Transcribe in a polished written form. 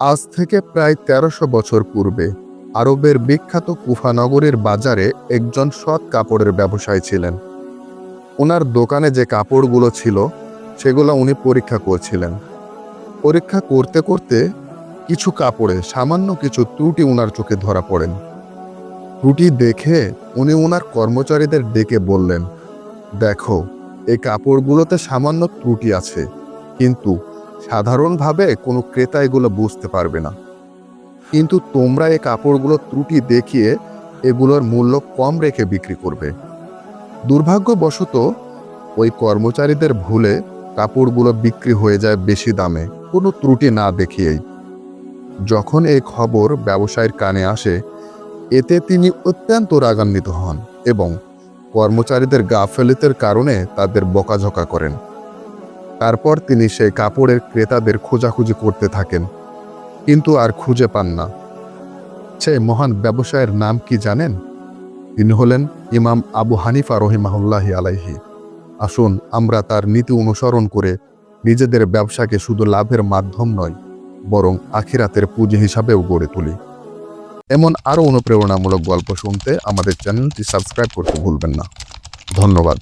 আজ থেকে প্রায় ১৩০০ বছর পূর্বে আরবের বিখ্যাত কুফা নগরীর বাজারে একজন সৎ কাপড়ের ব্যবসায়ী ছিলেন। ওনার দোকানে যে কাপড়গুলো ছিল সেগুলো উনি পরীক্ষা করছিলেন। পরীক্ষা করতে করতে কিছু কাপড়ে সামান্য কিছু ত্রুটি উনার চোখে ধরা পড়েন। ত্রুটি দেখে উনি ওনার কর্মচারীদের ডেকে বললেন, দেখো, এই কাপড়গুলোতে সামান্য ত্রুটি আছে, কিন্তু সাধারণভাবে কোনো ক্রেতা এগুলো বুঝতে পারবে না। কিন্তু তোমরা এই কাপড়গুলো ত্রুটি দেখিয়ে এগুলোর মূল্য কম রেখে বিক্রি করবে। দুর্ভাগ্যবশত ওই কর্মচারীদের ভুলে কাপড়গুলো বিক্রি হয়ে যায় বেশি দামে, কোনো ত্রুটি না দেখিয়েই। যখন এই খবর ব্যবসায়ীর কানে আসে, এতে তিনি অত্যন্ত রাগান্বিত হন এবং কর্মচারীদের গাফেলিতের কারণে তাদের বকাঝকা করেন। তারপর তিনি সেই কাপড়ের ক্রেতাদের খোঁজাখুঁজি করতে থাকেন, কিন্তু আর খুঁজে পান না। সে মহান ব্যবসায়ের নাম কি জানেন? তিনি হলেন ইমাম আবু হানিফা রহিমাহুল্লাহি আলাইহি। আসুন আমরা তার নীতি অনুসরণ করে নিজেদের ব্যবসাকে শুধু লাভের মাধ্যম নয়, বরং আখিরাতের পুঁজি হিসাবেও গড়ে তুলি। এমন আরও অনুপ্রেরণামূলক গল্প শুনতে আমাদের চ্যানেলটি সাবস্ক্রাইব করতে ভুলবেন না। ধন্যবাদ।